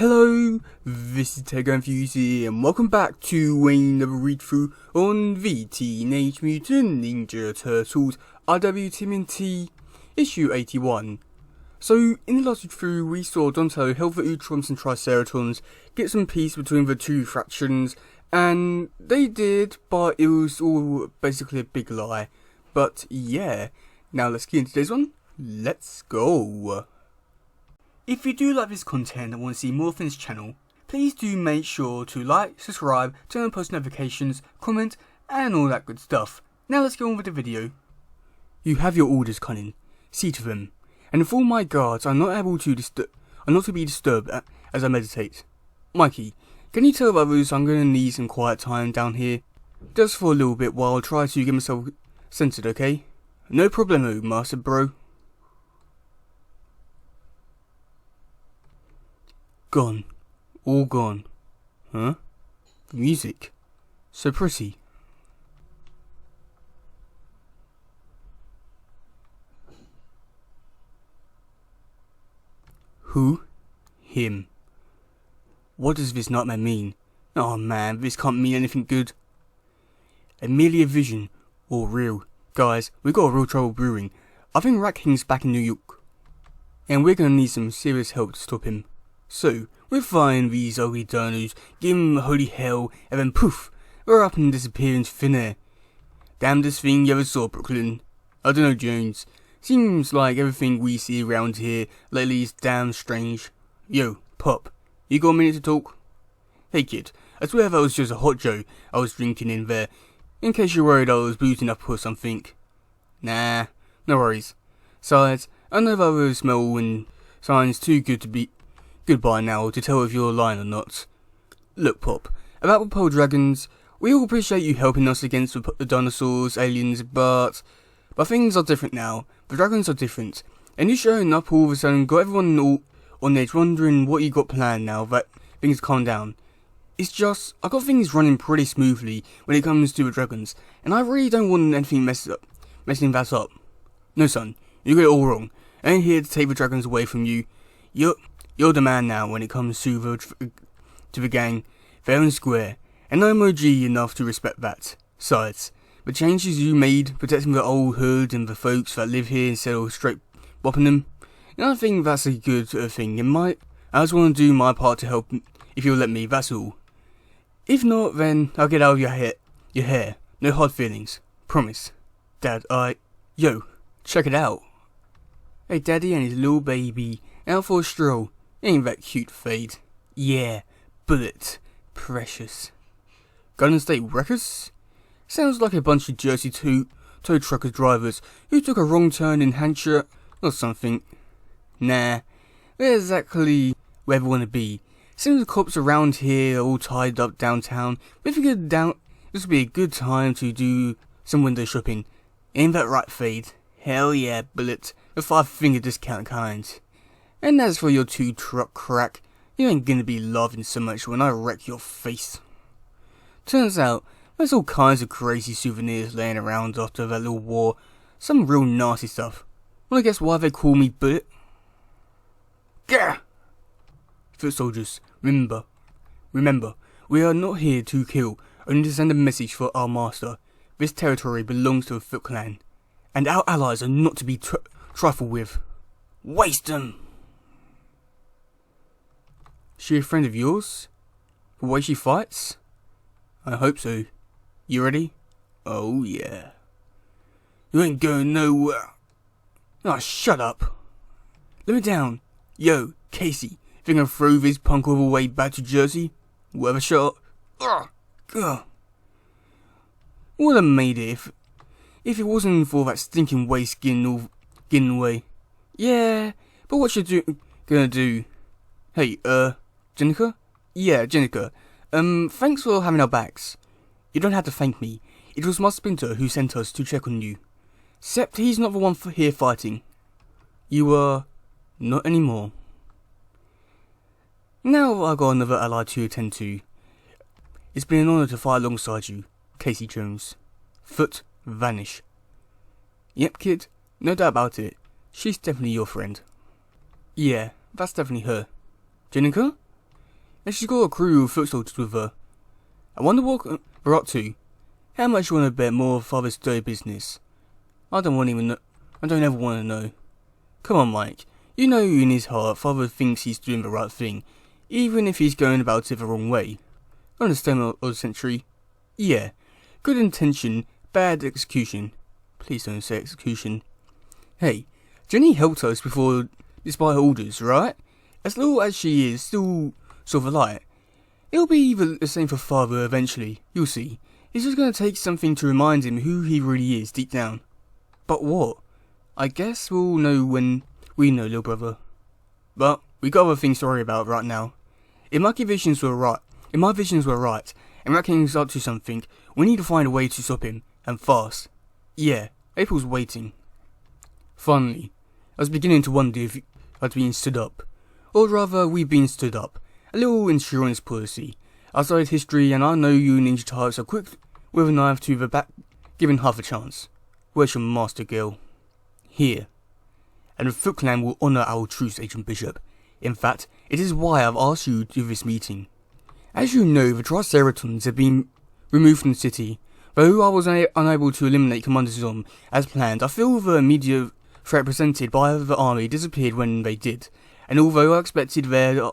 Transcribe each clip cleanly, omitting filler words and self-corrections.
Hello, this is teddygaming and welcome back to another read through on the Teenage Mutant Ninja Turtles tmnt issue 81. So in the last read through we saw Donatello help the Utrons and Triceratons get some peace between the two factions, and they did, but it was all basically a big lie. But yeah, now let's get into today's one. Let's go. If you do like this content and want to see more from this channel, please do make sure to like, subscribe, turn on post notifications, comment, and all that good stuff. Now let's get on with the video. You have your orders, Cunning. See to them. And if all my guards are not able to be disturbed as I meditate. Mikey, can you tell others I'm going to need some quiet time down here? Just for a little bit while I try to get myself centered, okay? No problemo, Master Bro. Gone. All gone. Huh? The music. So pretty. Who? Him. What does this nightmare mean? Oh man, this can't mean anything good. Merely a vision. Or real. Guys, we got a real trouble brewing. I think Rat King's back in New York. And we're gonna need some serious help to stop him. So, we'll find these ugly dinos, give them holy hell, and then poof, we're up and disappear into thin air. Damnedest thing you ever saw, Brooklyn. I don't know, Jones. Seems like everything we see around here lately is damn strange. Yo, Pop, you got a minute to talk? Hey kid, I swear that was just a hot joe I was drinking in there, in case you're worried I was boozing up or something. Nah, no worries. Besides, I know that the smell and signs too good to be goodbye now to tell if you're lying or not. Look, Pop, about the pole dragons, we all appreciate you helping us against the dinosaurs, aliens, but things are different now. The dragons are different, and you showing up all of a sudden got everyone all on edge wondering what you got planned now that things calm down. It's just, I got things running pretty smoothly when it comes to the dragons, and I really don't want anything messing that up. No son, you got it all wrong. I ain't here to take the dragons away from you. You're the man now when it comes to the gang, fair and square, and I'm OG enough to respect that. Besides, the changes you made, protecting the old hood and the folks that live here instead of straight bopping them, and I think that's a good thing. I just want to do my part to help, if you'll let me, that's all. If not, then I'll get out of your hair. No hard feelings. Promise. Dad, yo, check it out. Hey, Daddy and his little baby, out for a stroll. Ain't that cute, Fade? Yeah, Bullet. Precious. Golden State Wreckers? Sounds like a bunch of Jersey tow trucker drivers who took a wrong turn in Hampshire or something. Nah, they're exactly where they want to be. Seems the cops around here are all tied up downtown. We figured this would be a good time to do some window shopping. Ain't that right, Fade? Hell yeah, Bullet. The 5-finger discount kind. And as for your 2-truck crack, you ain't gonna be laughing so much when I wreck your face. Turns out, there's all kinds of crazy souvenirs laying around after that little war. Some real nasty stuff. Wanna guess why they call me Bullet? Gah! Foot soldiers, remember, we are not here to kill, only to send a message for our master. This territory belongs to the Foot Clan, and our allies are not to be trifled with. Waste them! She a friend of yours? The way she fights? I hope so. You ready? Oh yeah. You ain't going nowhere. Ah, shut up. Let me down. Yo, Casey, think I'll throw this punk all the way back to Jersey? Whoever shot. Ugh. Would have made it if it wasn't for that stinking waste getting away. Yeah, but what you gonna do? Hey, Jenica? Yeah, Jenica. Thanks for having our backs. You don't have to thank me. It was my Splinter who sent us to check on you. Except he's not the one here fighting. You, not anymore. Now I got another ally to attend to. It's been an honour to fight alongside you, Casey Jones. Foot vanish. Yep, kid, no doubt about it. She's definitely your friend. Yeah, that's definitely her. Jenica? and she's got a crew of foot soldiers with her. I wonder what we're up to. How much you want to bet more of Father's dirty business? I don't ever want to know. Come on, Mike. You know in his heart Father thinks he's doing the right thing, even if he's going about it the wrong way. Understand, old century? Yeah. Good intention, bad execution. Please don't say execution. Hey, Jenny helped us before, despite her orders, right? As little as she is, still sort of light. It'll be the same for Father eventually, you'll see. It's just going to take something to remind him who he really is deep down. But what? I guess we'll know when we know, little brother. But we got other things to worry about right now. If my visions were right, and Rat King's up to something, we need to find a way to stop him, and fast. Yeah, April's waiting. Finally, I was beginning to wonder if I'd been stood up. Or rather, we've been stood up. A little insurance policy. I studied history, and I know you ninja types are quick with a knife to the back, given half a chance. Where's your master, girl? Here. And the Foot Clan will honour our truce, Agent Bishop. In fact, it is why I've asked you to this meeting. As you know, the Triceratons have been removed from the city. Though I was unable to eliminate Commander Zom as planned, I feel the immediate threat presented by the army disappeared when they did. And although I expected there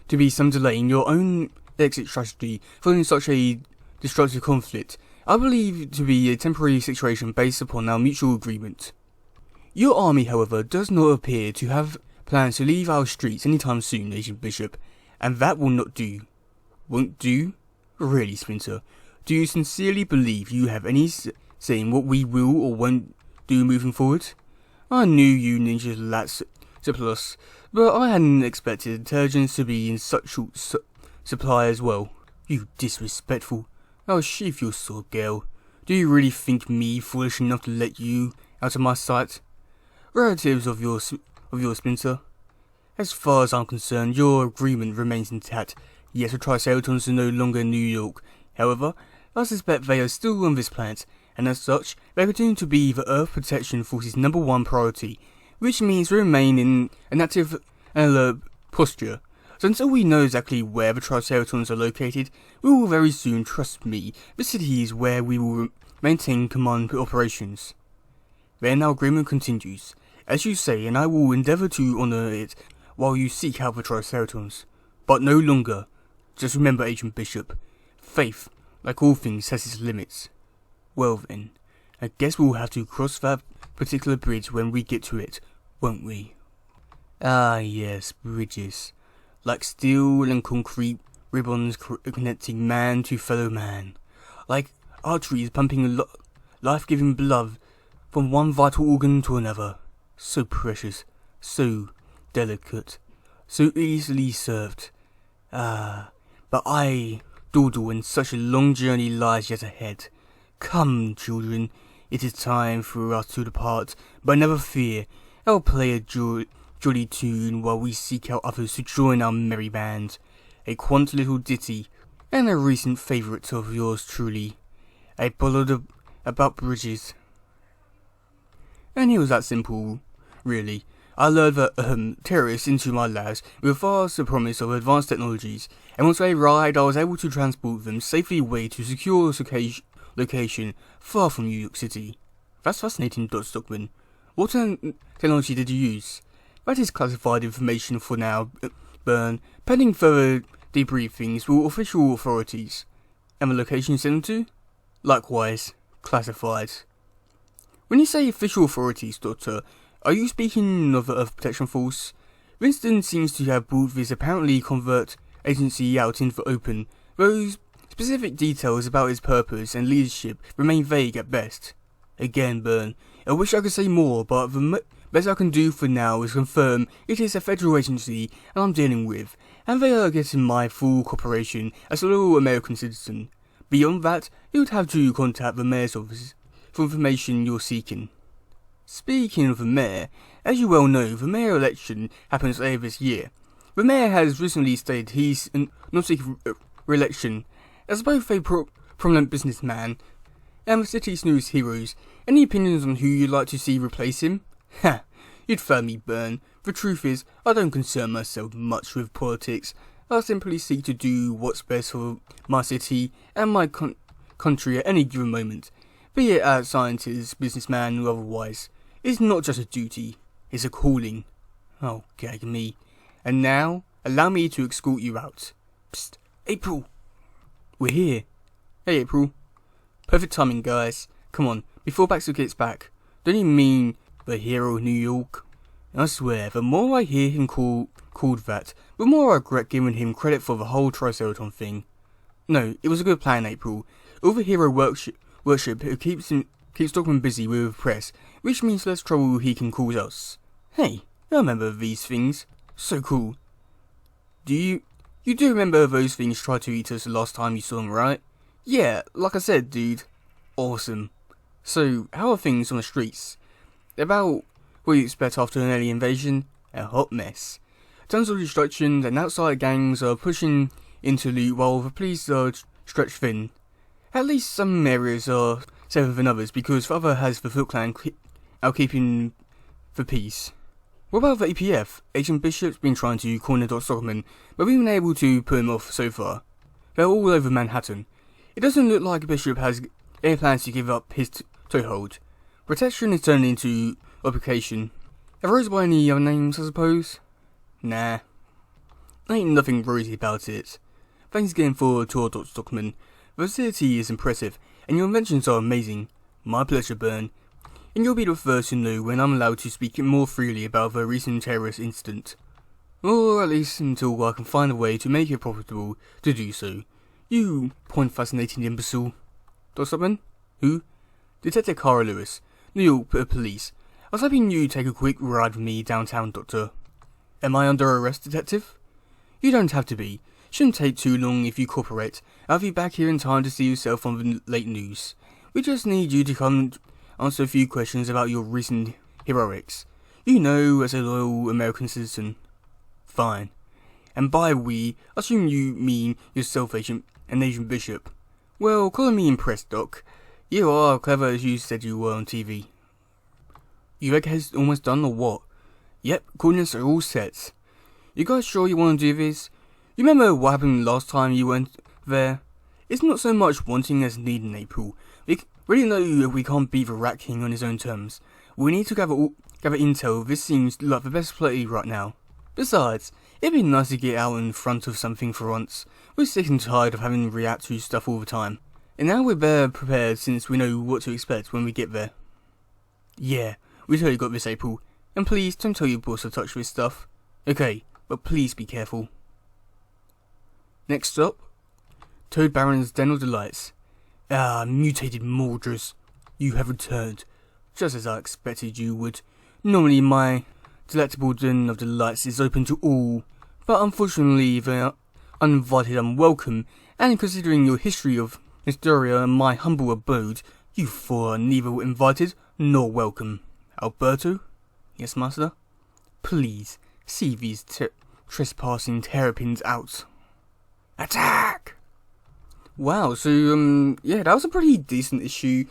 to be some delay in your own exit strategy following such a destructive conflict, I believe it to be a temporary situation based upon our mutual agreement. Your army, however, does not appear to have plans to leave our streets anytime soon, Agent Bishop, and that will not do. Won't do? Really, Splinter? Do you sincerely believe you have any say in what we will or won't do moving forward? I knew you ninjas lacked surplus, but I hadn't expected intelligence to be in such short supply as well. You disrespectful. Oh, sheath your sword, girl. Do you really think me foolish enough to let you out of my sight? Relatives of your Splinter. As far as I'm concerned, your agreement remains intact. Yes, the Triceratons are no longer in New York. However, I suspect they are still on this planet, and as such, they continue to be the Earth Protection Force's #1 priority, which means we remain in an active and alert posture. So until we know exactly where the Triceratons are located, we will very soon, trust me, the city is where we will maintain command operations. Then our agreement continues, as you say, and I will endeavour to honour it while you seek out the Triceratons. But no longer. Just remember, Agent Bishop, faith, like all things, has its limits. Well then, I guess we'll have to cross that particular bridge when we get to it, won't we? Ah yes, bridges. Like steel and concrete ribbons connecting man to fellow man. Like arteries pumping life-giving blood from one vital organ to another. So precious, so delicate, so easily served. Ah, but I dawdle and such a long journey lies yet ahead. Come, children, it is time for us to depart, but never fear, I'll play a jolly tune while we seek out others to join our merry band. A quaint little ditty, and a recent favourite of yours truly, a ballad about bridges. And it was that simple, really. I lured the terrorists into my labs with vast promise of advanced technologies, and once they arrived I was able to transport them safely away to a secure location far from New York City. That's fascinating, Dr. Stockman. What technology did you use? That is classified information for now, Byrne, pending further debriefings with official authorities. And the location sent them to? Likewise, classified. When you say official authorities, Doctor, are you speaking of the Earth Protection Force? Winston seems to have brought this apparently covert agency out into the open, though specific details about its purpose and leadership remain vague at best. Again, Byrne, I wish I could say more, but the best I can do for now is confirm it is a federal agency and I'm dealing with, and they are getting my full cooperation as a little American citizen. Beyond that, you would have to contact the mayor's office for information you're seeking. Speaking of the mayor, as you well know, the mayor election happens later this year. The mayor has recently stated he's not seeking re-election. As both a prominent businessman and the city's newest heroes, any opinions on who you'd like to see replace him? Ha! You'd fail me, Byrne. The truth is, I don't concern myself much with politics. I simply seek to do what's best for my city and my country at any given moment, be it as scientist, businessman, or otherwise. It's not just a duty, it's a calling. Oh, gag me. And now, allow me to escort you out. Psst, April! We're here. Hey, April. Perfect timing, guys. Come on, before Baxter gets back. Don't you mean the hero of New York? I swear, the more I hear him called that, the more I regret giving him credit for the whole Triceratops thing. No, it was a good plan, April. All the hero worship who keeps Stockman busy with the press, which means less trouble he can cause us. Hey, I remember these things. So cool. You do remember those things tried to eat us the last time you saw them, right? Yeah, like I said, dude. Awesome. So, how are things on the streets? About what you expect after an alien invasion? A hot mess. Tons of destruction, and outside gangs are pushing into loot while the police are stretched thin. At least some areas are safer than others because the other has the Foot Clan out keeping the peace. What about the APF? Agent Bishop's been trying to corner Dr. Stockman, but we've been able to put him off so far. They're all over Manhattan. It doesn't look like Bishop has any plans to give up his toehold. Protection is turning into obligation. Are those by any other names, I suppose? Nah. Ain't nothing rosy about it. Thanks again for tour, Dr. Stockman. The facility is impressive, and your inventions are amazing. My pleasure, Burn. And you'll be the first to know when I'm allowed to speak more freely about the recent terrorist incident. Or at least until I can find a way to make it profitable to do so. You point-fascinating imbecile. Dr. Stockman? Who? Detective Cara Lewis, New York Police. I was hoping you'd take a quick ride with me downtown, Doctor. Am I under arrest, Detective? You don't have to be. Shouldn't take too long if you cooperate. I'll be back here in time to see yourself on the late news. We just need you to come answer a few questions about your recent heroics. You know, as a loyal American citizen. Fine. And by we, I assume you mean yourself, Agent Bishop. Well, call me impressed, Doc. You are clever as you said you were on TV. You reckon it's almost done or what? Yep, coordinates are all set. You guys sure you want to do this? You remember what happened last time you went there? It's not so much wanting as needing, April. We really know we can't beat the Rat King on his own terms. We need to gather intel. This seems like the best play right now. Besides, it'd be nice to get out in front of something for once. We're sick and tired of having to react to stuff all the time. And now we're better prepared since we know what to expect when we get there. Yeah, we totally got this, April. And please, don't tell your boss to touch this stuff. Okay, but please be careful. Next stop, Toad Baron's Den of Delights. Ah, mutated Mordras. You have returned, just as I expected you would. Normally my delectable Den of Delights is open to all, but unfortunately the uninvited are unwelcome, and considering your history of hysteria and my humble abode, you four are neither invited nor welcome. Alberto? Yes, master? Please, see these trespassing terrapins out. Attack! Wow, so, yeah, that was a pretty decent issue.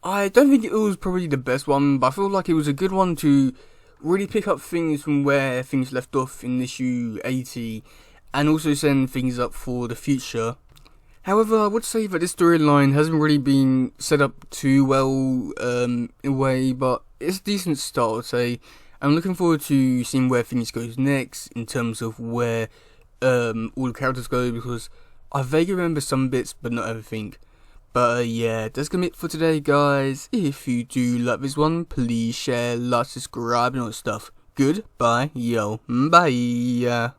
I don't think it was probably the best one, but I feel like it was a good one to really pick up things from where things left off in issue 80, and also send things up for the future. However, I would say that this storyline hasn't really been set up too well, in a way, but it's a decent start, I'd say. I'm looking forward to seeing where things go next, in terms of where all the characters go, because I vaguely remember some bits, but not everything. But yeah, that's gonna be it for today, guys. If you do like this one, please share, like, subscribe, and all that stuff. Goodbye, yo, bye.